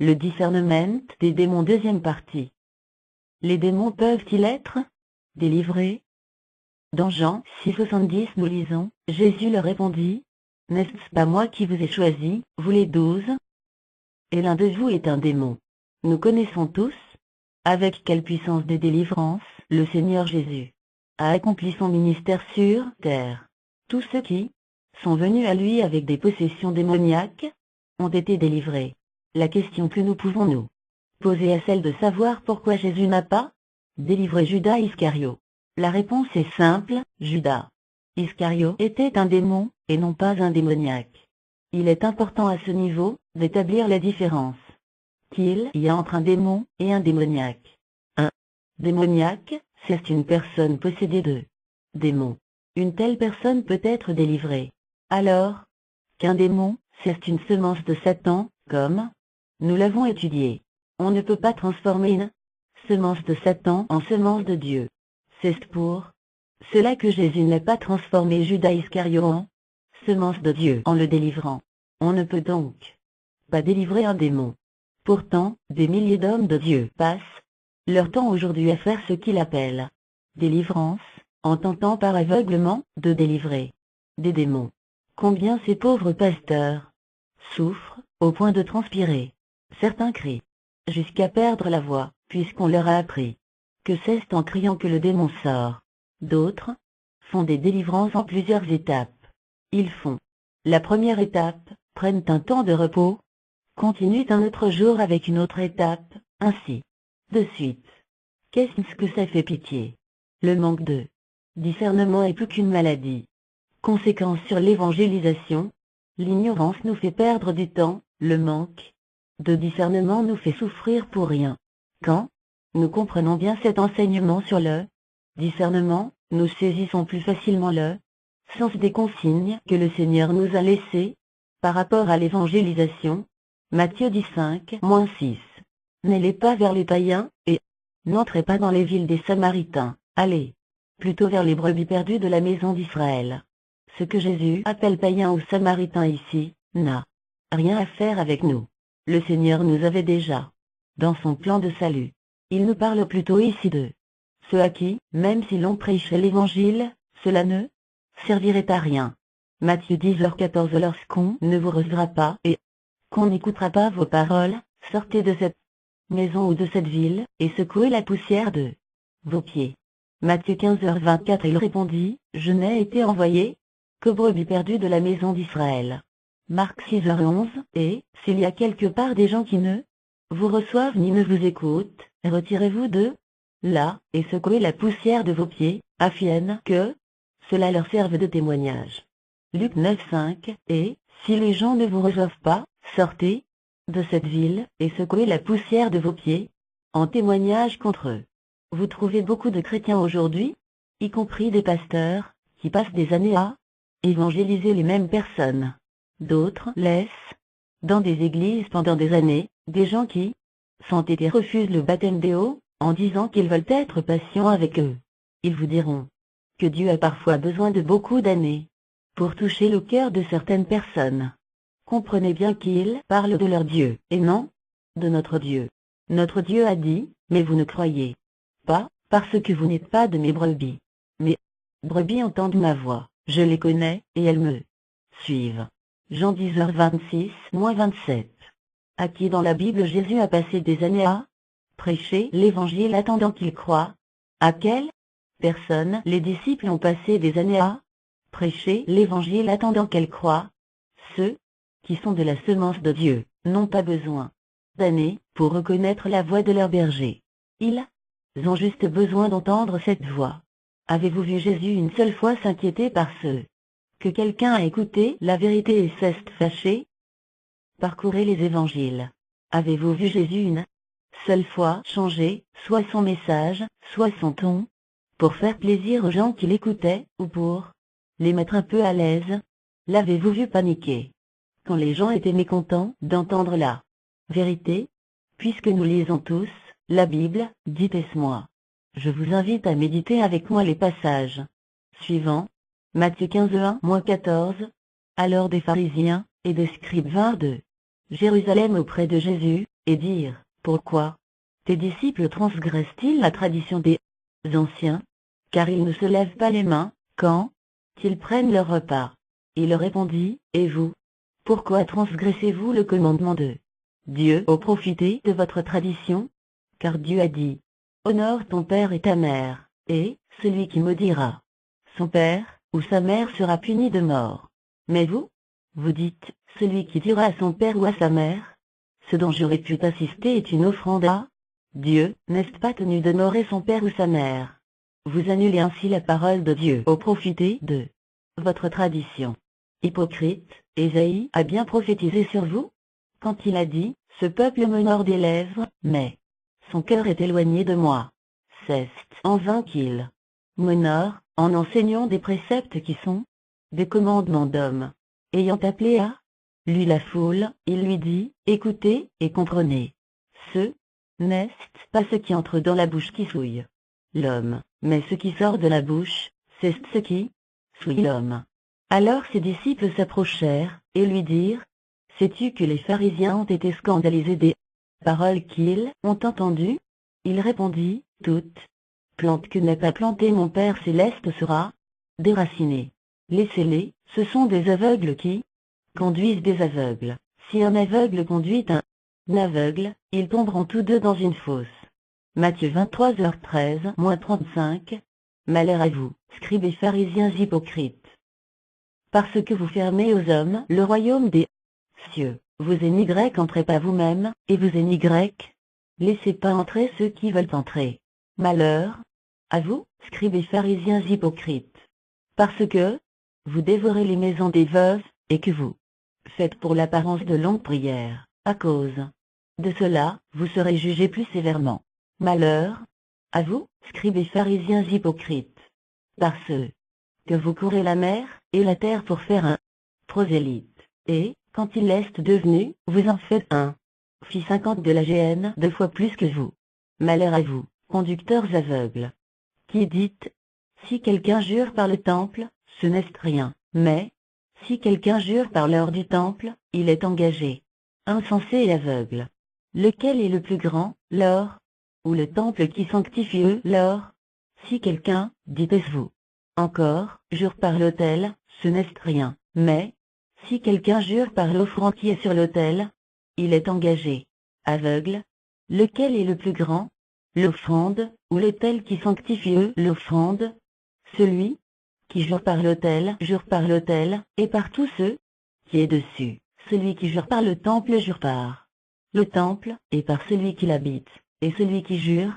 Le discernement des démons, deuxième partie. Les démons peuvent-ils être délivrés? Dans Jean 6,70 nous lisons, Jésus leur répondit, « N'est-ce pas moi qui vous ai choisi, vous les 12? Et l'un de vous est un démon. » Nous connaissons tous, avec quelle puissance de délivrance, le Seigneur Jésus a accompli son ministère sur terre. Tous ceux qui sont venus à lui avec des possessions démoniaques ont été délivrés. La question que nous pouvons nous poser est celle de savoir pourquoi Jésus n'a pas délivré Judas Iscario. La réponse est simple, Judas Iscario était un démon, et non pas un démoniaque. Il est important à ce niveau d'établir la différence qu'il y a entre un démon et un démoniaque. Un démoniaque, c'est une personne possédée de démons. Une telle personne peut être délivrée. Alors qu'un démon, c'est une semence de Satan, comme nous l'avons étudié. On ne peut pas transformer une semence de Satan en semence de Dieu. C'est pour cela que Jésus n'a pas transformé Judas Iscario en semence de Dieu en le délivrant. On ne peut donc pas délivrer un démon. Pourtant, des milliers d'hommes de Dieu passent leur temps aujourd'hui à faire ce qu'il appelle délivrance, en tentant par aveuglement de délivrer des démons. Combien ces pauvres pasteurs souffrent au point de transpirer. Certains crient jusqu'à perdre la voix, puisqu'on leur a appris que c'est en criant que le démon sort. D'autres font des délivrances en plusieurs étapes. Ils font la première étape, prennent un temps de repos, continuent un autre jour avec une autre étape, ainsi de suite. Qu'est-ce que ça fait pitié? Le manque de discernement est plus qu'une maladie. Conséquence sur l'évangélisation, l'ignorance nous fait perdre du temps, le manque de discernement nous fait souffrir pour rien. Quand nous comprenons bien cet enseignement sur le discernement, nous saisissons plus facilement le sens des consignes que le Seigneur nous a laissées par rapport à l'évangélisation. Matthieu 10:5-6. N'allez pas vers les païens, et n'entrez pas dans les villes des Samaritains, allez plutôt vers les brebis perdues de la maison d'Israël. Ce que Jésus appelle païens ou Samaritains ici, n'a rien à faire avec nous. Le Seigneur nous avait déjà dans son plan de salut. Il nous parle plutôt ici de ceux à qui, même si l'on prêchait l'évangile, cela ne servirait à rien. Matthieu 10:14. Lorsqu'on ne vous recevra pas et qu'on n'écoutera pas vos paroles, sortez de cette maison ou de cette ville, et secouez la poussière de vos pieds. Matthieu 15:24. Il répondit, je n'ai été envoyé qu'aux brebis perdues de la maison d'Israël. Marc 6:11. Et, s'il y a quelque part des gens qui ne vous reçoivent ni ne vous écoutent, retirez-vous de là, et secouez la poussière de vos pieds, afin que cela leur serve de témoignage. Luc 9:5. Et, si les gens ne vous reçoivent pas, sortez de cette ville, et secouez la poussière de vos pieds, en témoignage contre eux. Vous trouvez beaucoup de chrétiens aujourd'hui, y compris des pasteurs, qui passent des années à évangéliser les mêmes personnes. D'autres laissent, dans des églises pendant des années, des gens qui s'entêtent et refusent le baptême d'eau, en disant qu'ils veulent être patients avec eux. Ils vous diront que Dieu a parfois besoin de beaucoup d'années pour toucher le cœur de certaines personnes. Comprenez bien qu'ils parlent de leur Dieu, et non de notre Dieu. Notre Dieu a dit, mais vous ne croyez pas, parce que vous n'êtes pas de mes brebis. Mes brebis entendent ma voix, je les connais, et elles me suivent. Jean 10:26-27. À qui dans la Bible Jésus a passé des années à prêcher l'évangile attendant qu'ils croient? À quelle personne les disciples ont passé des années à prêcher l'évangile attendant qu'elles croient? Ceux qui sont de la semence de Dieu n'ont pas besoin d'années pour reconnaître la voix de leur berger. Ils ont juste besoin d'entendre cette voix. Avez-vous vu Jésus une seule fois s'inquiéter par ce que quelqu'un a écouté la vérité et s'est fâché? Parcourez les évangiles. Avez-vous vu Jésus une seule fois changer, soit son message, soit son ton, pour faire plaisir aux gens qui l'écoutaient, ou pour les mettre un peu à l'aise? L'avez-vous vu paniquer quand les gens étaient mécontents d'entendre la vérité? Puisque nous lisons tous la Bible, dites-moi. Je vous invite à méditer avec moi les passages suivants. Matthieu 15:1-14. Alors des pharisiens et des scribes vinrent de Jérusalem auprès de Jésus, et dirent, pourquoi tes disciples transgressent-ils la tradition des anciens? Car ils ne se lèvent pas les mains, quand ils prennent leur repas. Il leur répondit, et vous? Pourquoi transgressez-vous le commandement de Dieu au profit de votre tradition? Car Dieu a dit, honore ton père et ta mère, et celui qui maudira son père ou sa mère sera puni de mort. Mais vous dites, celui qui dira à son père ou à sa mère, ce dont j'aurais pu t'assister est une offrande à Dieu, n'est-ce pas tenu d'honorer son père ou sa mère? Vous annulez ainsi la parole de Dieu au profit de votre tradition. Hypocrite, Ésaïe a bien prophétisé sur vous, quand il a dit, ce peuple m'honore des lèvres, mais son cœur est éloigné de moi. C'est en vain qu'il m'honore, en enseignant des préceptes qui sont des commandements d'hommes. Ayant appelé à lui la foule, il lui dit, écoutez et comprenez. Ce n'est pas ce qui entre dans la bouche qui souille l'homme, mais ce qui sort de la bouche, c'est ce qui souille l'homme. Alors ses disciples s'approchèrent, et lui dirent, sais-tu que les pharisiens ont été scandalisés des paroles qu'ils ont entendues? Il répondit, toute plante que n'a pas plantée mon Père céleste sera déracinée. Laissez-les, ce sont des aveugles qui conduisent des aveugles. Si un aveugle conduit un aveugle, ils tomberont tous deux dans une fosse. Matthieu 23h13-35. Malheur à vous, scribes et pharisiens hypocrites. Parce que vous fermez aux hommes le royaume des cieux, vous Y entrez pas vous-même, et vous Y, laissez pas entrer ceux qui veulent entrer. Malheur à vous, scribes et pharisiens hypocrites. Parce que vous dévorez les maisons des veuves, et que vous faites pour l'apparence de longues prières. À cause de cela, vous serez jugés plus sévèrement. Malheur à vous, scribes et pharisiens hypocrites. Parce que vous courez la mer et la terre pour faire un prosélyte, et, quand il est devenu, vous en faites un. Fit 50 de la GN 2 fois plus que vous. Malheur à vous, conducteurs aveugles, qui dites, si quelqu'un jure par le temple, ce n'est rien, mais, si quelqu'un jure par l'or du temple, il est engagé. Insensé et aveugle. Lequel est le plus grand, l'or, ou le temple qui sanctifie l'or? Si quelqu'un, dites-vous encore, jure par l'autel, ce n'est rien, mais, si quelqu'un jure par l'offrande qui est sur l'autel, il est engagé. Aveugle. Lequel est le plus grand, l'offrande, ou l'autel qui sanctifie l'offrande? Celui qui jure par l'autel, et par tous ceux qui est dessus. Celui qui jure par le temple jure par le temple, et par celui qui l'habite, et celui qui jure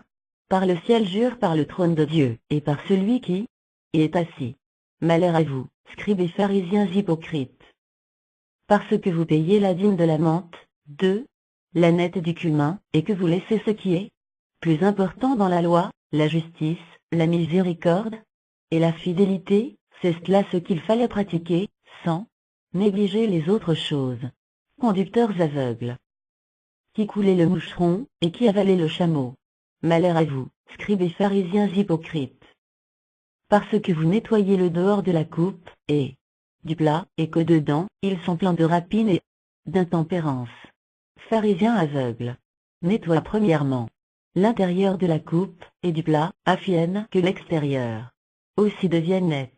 par le ciel jure par le trône de Dieu, et par celui qui est assis. Malheur à vous, scribes et pharisiens hypocrites. Parce que vous payez la dîme de la menthe, de la nette et du cumin, et que vous laissez ce qui est plus important dans la loi, la justice, la miséricorde et la fidélité, c'est là ce qu'il fallait pratiquer, sans négliger les autres choses. Conducteurs aveugles, qui coulez le moucheron, et qui avalez le chameau. Malheur à vous, scribes et pharisiens hypocrites. Parce que vous nettoyez le dehors de la coupe, et du plat, et que dedans, ils sont pleins de rapine et d'intempérance. Pharisiens aveugles, nettoie premièrement l'intérieur de la coupe, et du plat, afin que l'extérieur aussi devienne net.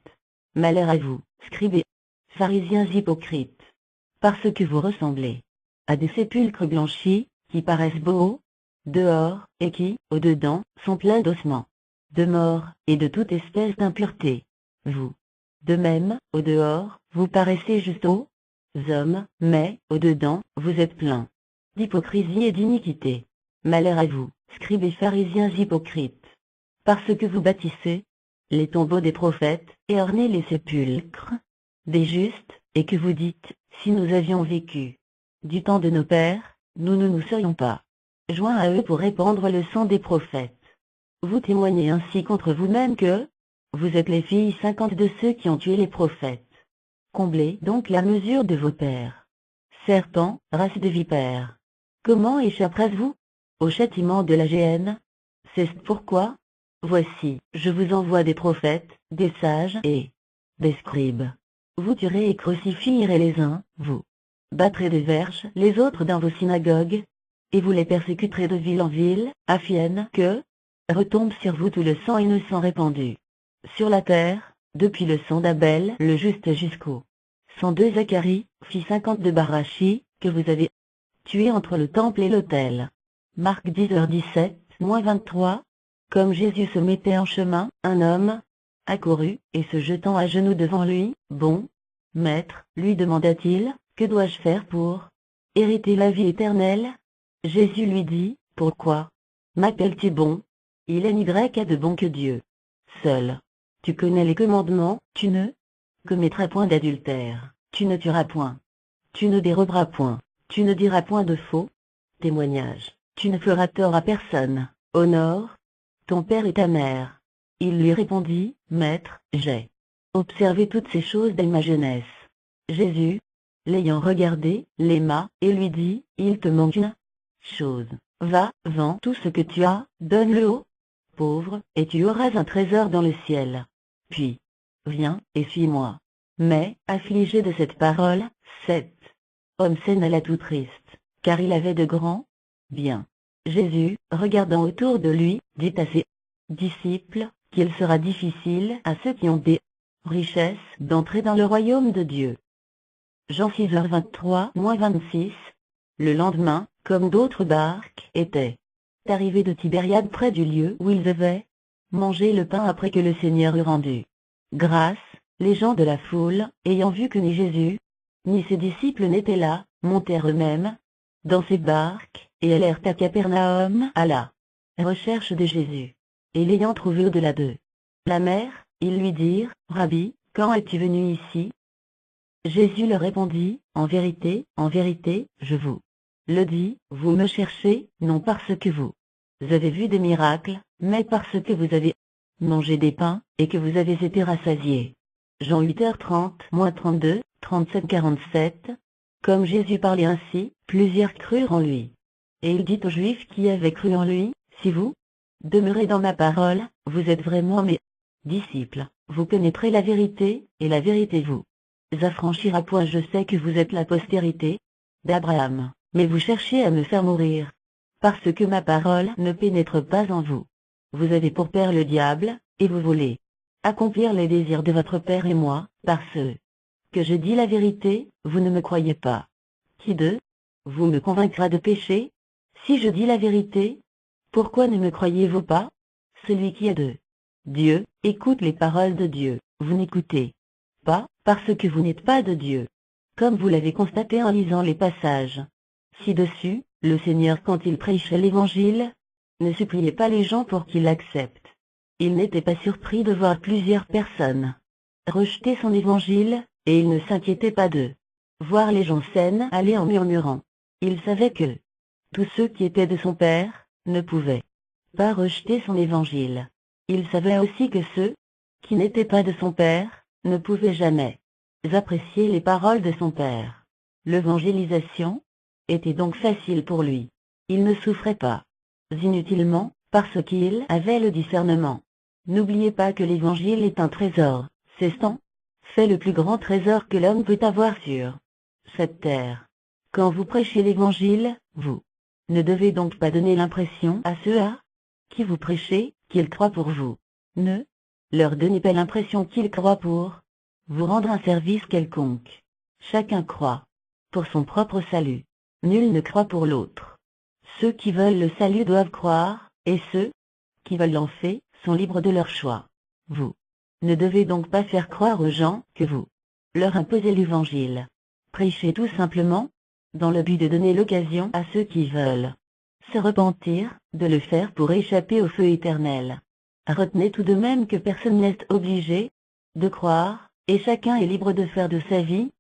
Malheur à vous, scribes et pharisiens hypocrites. Parce que vous ressemblez à des sépulcres blanchis, qui paraissent beaux dehors, et qui, au-dedans, sont pleins d'ossements, de mort, et de toute espèce d'impureté. Vous, de même, au-dehors, vous paraissez juste aux hommes, mais, au-dedans, vous êtes pleins d'hypocrisie et d'iniquité. Malheur à vous, scribes et pharisiens hypocrites. Parce que vous bâtissez les tombeaux des prophètes, et ornez les sépulcres des justes, et que vous dites, si nous avions vécu du temps de nos pères, nous ne nous serions pas joints à eux pour répandre le sang des prophètes. Vous témoignez ainsi contre vous-même que vous êtes les filles 50 de ceux qui ont tué les prophètes. Comblez donc la mesure de vos pères. Serpents, race de vipères. Comment échapperez-vous au châtiment de la géhenne? C'est pourquoi, voici, je vous envoie des prophètes, des sages et des scribes. Vous tuerez et crucifierez les uns, vous battrez des verges les autres dans vos synagogues, et vous les persécuterez de ville en ville, afin que retombe sur vous tout le sang innocent répandu sur la terre, depuis le sang d'Abel le juste jusqu'au sang de Zacharie, fils 50 de Barachi, que vous avez tué entre le temple et l'autel. Marc 10h17-23. Comme Jésus se mettait en chemin, un homme accourut, et se jetant à genoux devant lui, « Bon maître, lui demanda-t-il, que dois-je faire pour hériter la vie éternelle ?» Jésus lui dit, « Pourquoi m'appelles-tu bon? Il n'y a de bon que Dieu seul. Tu connais les commandements, tu ne commettras point d'adultère, tu ne tueras point, tu ne déroberas point, tu ne diras point de faux témoignage, tu ne feras tort à personne, honore ton père et ta mère. » Il lui répondit, « Maître, j'ai observé toutes ces choses dès ma jeunesse. » Jésus, l'ayant regardé, l'aima, et lui dit, « Il te manque une chose. Va, vends tout ce que tu as, donne-le aux pauvres, et tu auras un trésor dans le ciel. Puis, viens, et suis-moi. » Mais, affligé de cette parole, cet homme s'en alla tout triste, car il avait de grands biens. Jésus, regardant autour de lui, dit à ses disciples, qu'il sera difficile à ceux qui ont des richesses d'entrer dans le royaume de Dieu. Jean 6h23-26. Le lendemain, comme d'autres barques étaient arrivées de Tibériade près du lieu où ils devaient manger le pain après que le Seigneur eut rendu grâce, les gens de la foule, ayant vu que ni Jésus, ni ses disciples n'étaient là, montèrent eux-mêmes dans ces barques, et allèrent à Capernaum à la recherche de Jésus. Et l'ayant trouvé au-delà de la mer, ils lui dirent, « Rabbi, quand es-tu venu ici ?» Jésus leur répondit, « En vérité, je vous le dis, vous me cherchez, non parce que vous avez vu des miracles, mais parce que vous avez mangé des pains, et que vous avez été rassasiés. » Jean 8h30-32, 37-47. Comme Jésus parlait ainsi, plusieurs crurent en lui. Et il dit aux Juifs qui avaient cru en lui, « Si vous demeurez dans ma parole, vous êtes vraiment mes disciples, vous connaîtrez la vérité, et la vérité vous affranchira. Point. Je sais que vous êtes la postérité d'Abraham, mais vous cherchez à me faire mourir, parce que ma parole ne pénètre pas en vous. Vous avez pour père le diable, et vous voulez accomplir les désirs de votre père. Et moi, parce que je dis la vérité, vous ne me croyez pas. Qui de vous me convaincra de péché? Si je dis la vérité, pourquoi ne me croyez-vous pas? Celui qui est de Dieu, écoute les paroles de Dieu. Vous n'écoutez pas, parce que vous n'êtes pas de Dieu. Comme vous l'avez constaté en lisant les passages ci-dessus, le Seigneur, quand il prêchait l'Évangile, ne suppliait pas les gens pour qu'ils l'acceptent. Il n'était pas surpris de voir plusieurs personnes rejeter son Évangile, et il ne s'inquiétait pas de voir les gens s'en aller en murmurant. Il savait que tous ceux qui étaient de son Père ne pouvaient pas rejeter son Évangile. Il savait aussi que ceux qui n'étaient pas de son Père ne pouvaient jamais apprécier les paroles de son Père. L'évangélisation était donc facile pour lui. Il ne souffrait pas inutilement, parce qu'il avait le discernement. N'oubliez pas que l'Évangile est un trésor. C'est en fait le plus grand trésor que l'homme peut avoir sur cette terre. Quand vous prêchez l'Évangile, vous ne devez donc pas donner l'impression à ceux à qui vous prêchez qu'ils croient pour vous. Ne leur donnez pas l'impression qu'ils croient pour vous rendre un service quelconque. Chacun croit pour son propre salut. Nul ne croit pour l'autre. Ceux qui veulent le salut doivent croire, et ceux qui veulent l'enfer sont libres de leur choix. Vous ne devez donc pas faire croire aux gens que vous leur imposez l'Évangile. Prêchez tout simplement, dans le but de donner l'occasion à ceux qui veulent se repentir, de le faire pour échapper au feu éternel. Retenez tout de même que personne n'est obligé de croire, et chacun est libre de faire de sa vie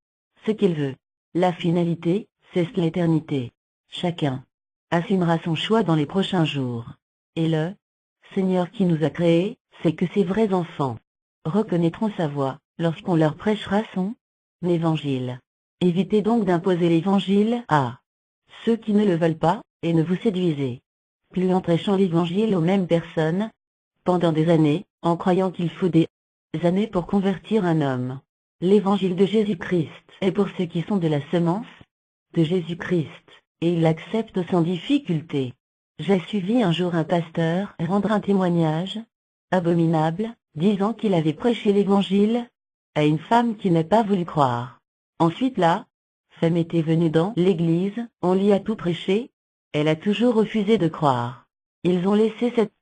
ce qu'il veut. La finalité, c'est l'éternité. Chacun assumera son choix dans les prochains jours. Et le Seigneur qui nous a créés, c'est que ses vrais enfants reconnaîtront sa voix lorsqu'on leur prêchera son évangile. Évitez donc d'imposer l'évangile à ceux qui ne le veulent pas, et ne vous séduisez plus en prêchant l'évangile aux mêmes personnes pendant des années, en croyant qu'il faut des années pour convertir un homme. L'évangile de Jésus-Christ est pour ceux qui sont de la semence de Jésus-Christ, et il l'accepte sans difficulté. J'ai suivi un jour un pasteur rendre un témoignage abominable, disant qu'il avait prêché l'évangile à une femme qui n'a pas voulu croire. Ensuite la femme était venue dans l'église, on lui a tout prêché, elle a toujours refusé de croire. Ils ont laissé cette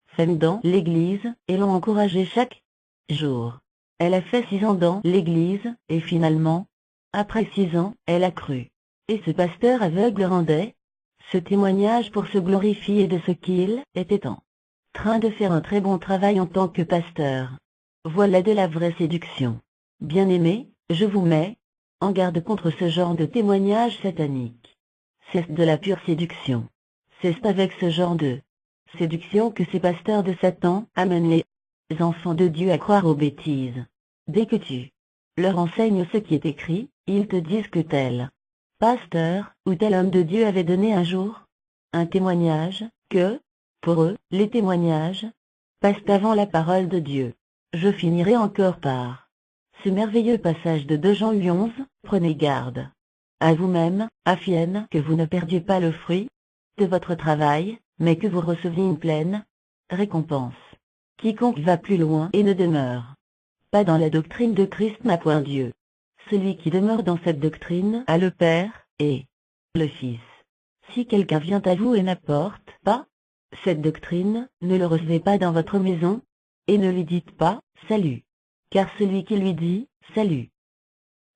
femme dans l'église et l'ont encouragée chaque jour. Elle a fait 6 ans dans l'église, et finalement, après 6 ans, elle a cru. Et ce pasteur aveugle rendait ce témoignage pour se glorifier de ce qu'il était en train de faire un très bon travail en tant que pasteur. Voilà de la vraie séduction. Bien-aimés, je vous mets en garde contre ce genre de témoignage satanique. C'est de la pure séduction. C'est avec ce genre de séduction que ces pasteurs de Satan amènent les enfants de Dieu à croire aux bêtises. Dès que tu leur enseignes ce qui est écrit, ils te disent que tel pasteur ou tel homme de Dieu avait donné un jour un témoignage, que, pour eux, les témoignages passent avant la parole de Dieu. Je finirai encore par ce merveilleux passage de 2 Jean 11, prenez garde à vous-même, afin que vous ne perdiez pas le fruit de votre travail, mais que vous receviez une pleine récompense. Quiconque va plus loin et ne demeure pas dans la doctrine de Christ n'a point Dieu. Celui qui demeure dans cette doctrine a le Père et le Fils. Si quelqu'un vient à vous et n'apporte pas cette doctrine, ne le recevez pas dans votre maison, et ne lui dites pas « Salut », car celui qui lui dit « Salut »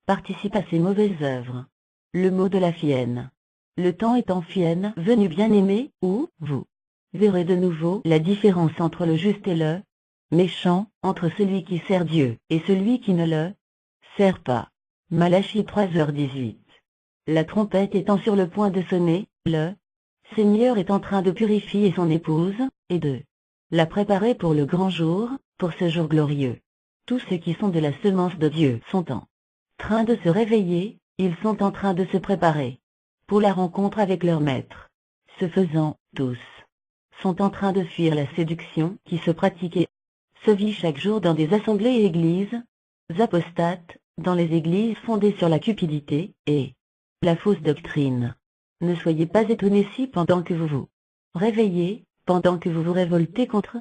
participe à ses mauvaises œuvres. Le mot de la fienne. Le temps étant fienne venu bien-aimé, où vous verrez de nouveau la différence entre le juste et le méchant, entre celui qui sert Dieu et celui qui ne le sert pas. Malachie 3h18. La trompette étant sur le point de sonner, le Seigneur est en train de purifier son épouse, et de la préparer pour le grand jour, pour ce jour glorieux. Tous ceux qui sont de la semence de Dieu sont en train de se réveiller, ils sont en train de se préparer pour la rencontre avec leur maître. Ce faisant, tous sont en train de fuir la séduction qui se pratique et se vit chaque jour dans des assemblées et églises apostates, dans les églises fondées sur la cupidité et la fausse doctrine. Ne soyez pas étonnés si pendant que vous vous réveillez, pendant que vous vous révoltez contre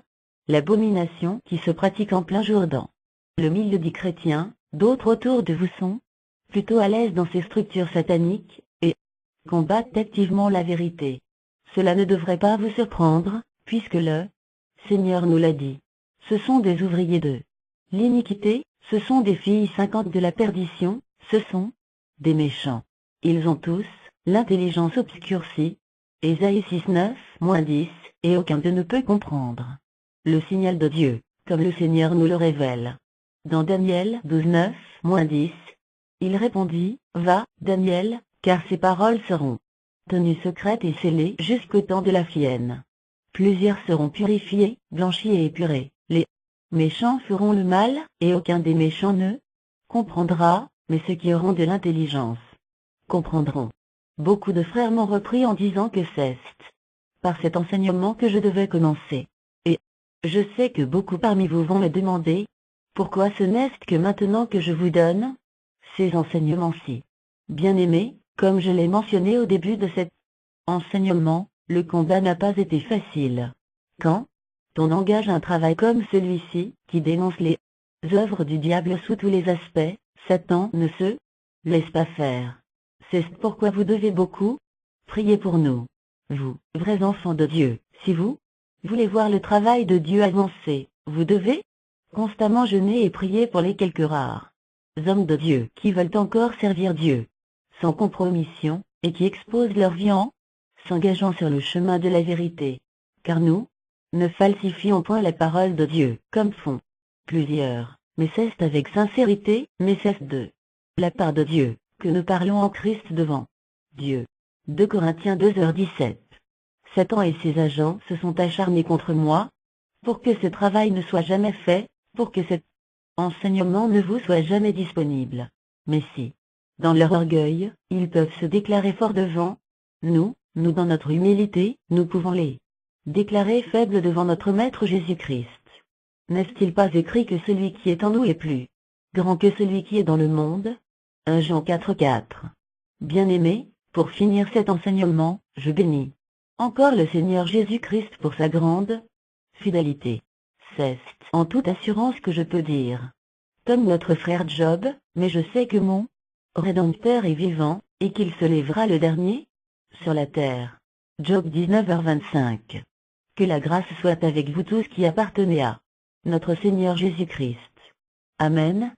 l'abomination qui se pratique en plein jour dans le milieu des chrétiens, d'autres autour de vous sont plutôt à l'aise dans ces structures sataniques et combattent activement la vérité. Cela ne devrait pas vous surprendre, puisque le Seigneur nous l'a dit. Ce sont des ouvriers de l'iniquité, ce sont des filles 50 de la perdition, ce sont des méchants. Ils ont tous l'intelligence obscurcie. Ésaïe 6:9-10, et aucun d'eux ne peut comprendre le signal de Dieu, comme le Seigneur nous le révèle. Dans Daniel 12:9-10, il répondit, va, Daniel, car ces paroles seront tenues secrètes et scellées jusqu'au temps de la fienne. Plusieurs seront purifiés, blanchis et épurés. Les méchants feront le mal, et aucun des méchants ne comprendra, mais ceux qui auront de l'intelligence comprendront. Beaucoup de frères m'ont repris en disant que c'est par cet enseignement que je devais commencer. Et je sais que beaucoup parmi vous vont me demander, pourquoi ce n'est que maintenant que je vous donne ces enseignements-ci. Bien-aimés, comme je l'ai mentionné au début de cet enseignement, le combat n'a pas été facile. Quand on engage un travail comme celui-ci, qui dénonce les œuvres du diable sous tous les aspects, Satan ne se laisse pas faire. C'est pourquoi vous devez beaucoup prier pour nous. Vous, vrais enfants de Dieu, si vous voulez voir le travail de Dieu avancer, vous devez constamment jeûner et prier pour les quelques rares hommes de Dieu qui veulent encore servir Dieu sans compromission, et qui exposent leur vie en s'engageant sur le chemin de la vérité. Car nous ne falsifions point la parole de Dieu, comme font plusieurs, mais c'est avec sincérité, mais c'est de la part de Dieu, que nous parlons en Christ devant Dieu. 2 Corinthiens 2h17. Satan et ses agents se sont acharnés contre moi, pour que ce travail ne soit jamais fait, pour que cet enseignement ne vous soit jamais disponible. Mais si, dans leur orgueil, ils peuvent se déclarer forts devant nous dans notre humilité, nous pouvons les déclarer faibles devant notre Maître Jésus-Christ. N'est-il pas écrit que celui qui est en nous est plus grand que celui qui est dans le monde? 1 Jean 4:4. Bien-aimés, Pour finir cet enseignement, je bénis encore le Seigneur Jésus-Christ pour sa grande fidélité. C'est en toute assurance que je peux dire, comme notre frère Job, mais je sais que mon Rédempteur est vivant, et qu'il se lèvera le dernier sur la terre. Job 19h25. Que la grâce soit avec vous tous qui appartenez à notre Seigneur Jésus-Christ. Amen.